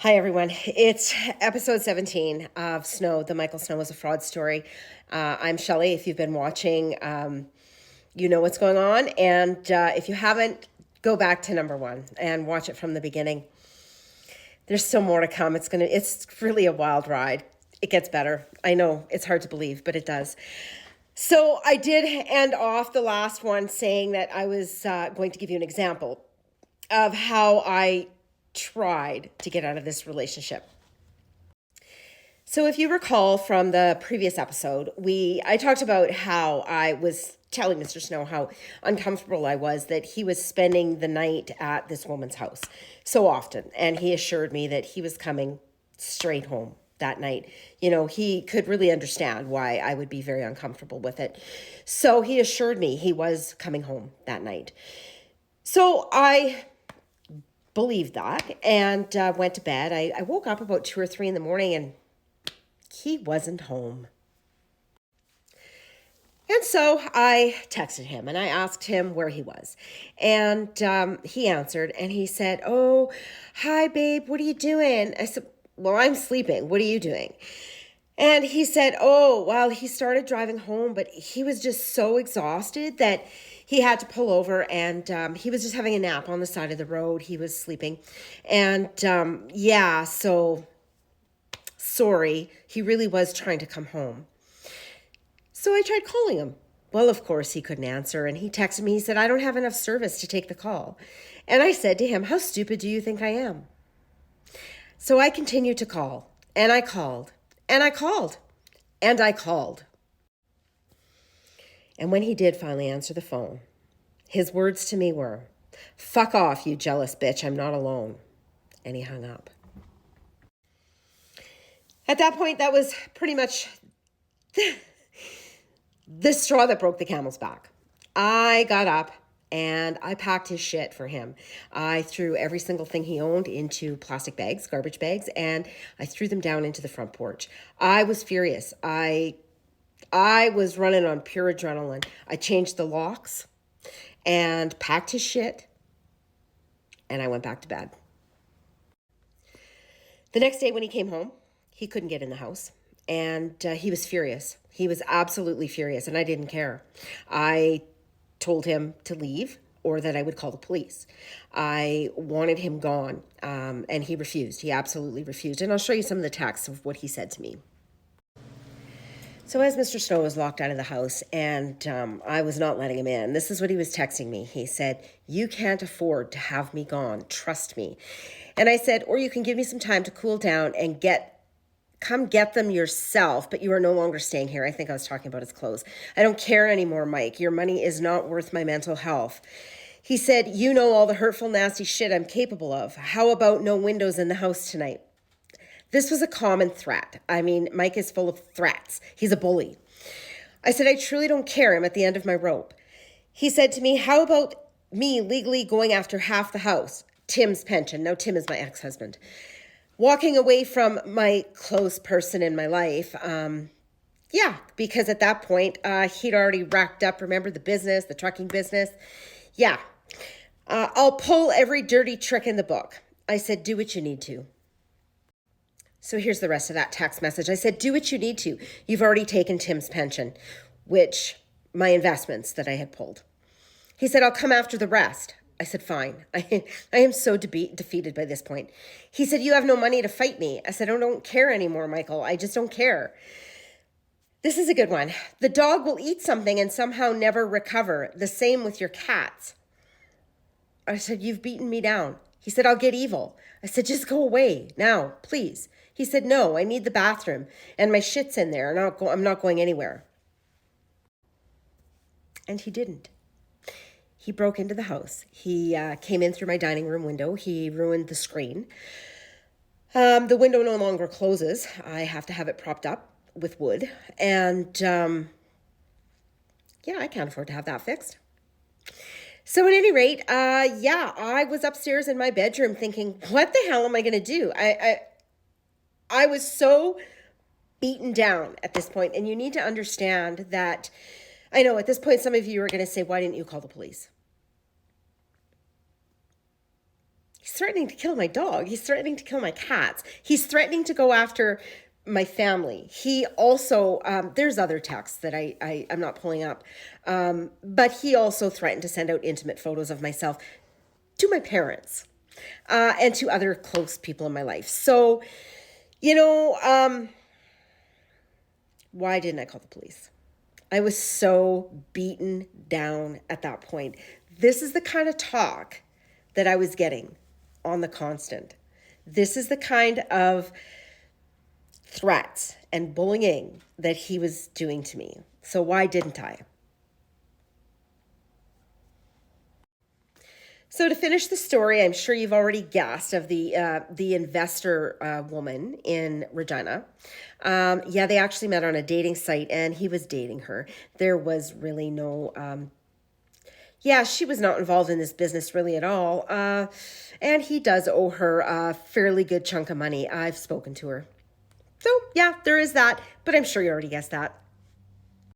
Hi, everyone. It's episode 17 of Snow. The Michael Snow is a fraud story. I'm Shelley. If you've been watching, you know what's going on. And if you haven't, go back to number one and watch it from the beginning. There's still more to come. It's really a wild ride. It gets better. I know it's hard to believe, but it does. So I did end off the last one saying that I was going to give you an example of how I tried to get out of this relationship. So if you recall from the previous episode, I talked about how I was telling Mr. Snow how uncomfortable I was that he was spending the night at this woman's house so often. And he assured me that he was coming straight home that night. You know, he could really understand why I would be very uncomfortable with it. So he assured me he was coming home that night. So I believed that and went to bed. I woke up about 2 or 3 in the morning and he wasn't home. And so I texted him and I asked him where he was. And he answered and he said, "Oh, hi, babe. What are you doing?" I said, "Well, I'm sleeping. What are you doing?" And he said, "Oh, well, he started driving home, but he was just so exhausted that he had to pull over and he was just having a nap on the side of the road. He was sleeping. And yeah, so sorry. He really was trying to come home." So I tried calling him. Well, of course, he couldn't answer. And he texted me. He said, "I don't have enough service to take the call." And I said to him, "How stupid do you think I am?" So I continued to call. And I called. And I called. And I called. And when he did finally answer the phone, his words to me were, "Fuck off, you jealous bitch. I'm not alone." And he hung up. At that point, that was pretty much the straw that broke the camel's back. I got up and I packed his shit for him. I threw every single thing he owned into plastic bags, garbage bags, and I threw them down into the front porch. I was furious. I was running on pure adrenaline. I changed the locks and packed his shit, and I went back to bed. The next day when he came home, he couldn't get in the house, and he was furious. He was absolutely furious, and I didn't care. I told him to leave or that I would call the police. I wanted him gone, and he refused. He absolutely refused. And I'll show you some of the texts of what he said to me. So as Mr. Snow was locked out of the house and I was not letting him in, this is what he was texting me. He said, "You can't afford to have me gone. Trust me." And I said, "Or you can give me some time to cool down and come get them yourself, but you are no longer staying here." I think I was talking about his clothes. "I don't care anymore, Mike. Your money is not worth my mental health." He said, "You know all the hurtful, nasty shit I'm capable of. How about no windows in the house tonight?" This was a common threat. I mean, Mike is full of threats. He's a bully. I said, "I truly don't care. I'm at the end of my rope." He said to me, "How about me legally going after half the house, Tim's pension?" Now, Tim is my ex-husband. "Walking away from my close person in my life." Yeah, because at that point, he'd already racked up, remember, the business, the trucking business. Yeah. "I'll pull every dirty trick in the book." I said, "Do what you need to." So here's the rest of that text message. I said, "Do what you need to. You've already taken Tim's pension," which my investments that I had pulled. He said, "I'll come after the rest." I said, "Fine." I am so defeated by this point. He said, "You have no money to fight me." I said, "I don't care anymore, Michael. I just don't care." This is a good one. "The dog will eat something and somehow never recover. The same with your cats." I said, "You've beaten me down." He said, "I'll get evil." I said, "Just go away now, please." He said, "No, I need the bathroom and my shit's in there and I'm not going anywhere." And he didn't. He broke into the house. He came in through my dining room window. He ruined the screen. The window no longer closes. I have to have it propped up with wood. And yeah, I can't afford to have that fixed. So at any rate, yeah, I was upstairs in my bedroom thinking, what the hell am I going to do? I was so beaten down at this point. And you need to understand that, I know at this point, some of you are going to say, "Why didn't you call the police?" He's threatening to kill my dog. He's threatening to kill my cats. He's threatening to go after my family. He also, there's other texts that I'm not pulling up, but he also threatened to send out intimate photos of myself to my parents and to other close people in my life. So, why didn't I call the police? I was so beaten down at that point. This is the kind of talk that I was getting on the constant. This is the kind of threats and bullying that he was doing to me. So why didn't I? So to finish the story, I'm sure you've already guessed of the investor woman in Regina. Yeah, they actually met on a dating site, and he was dating her. There was really no, yeah, she was not involved in this business really at all. And he does owe her a fairly good chunk of money. I've spoken to her. So yeah, there is that, but I'm sure you already guessed that.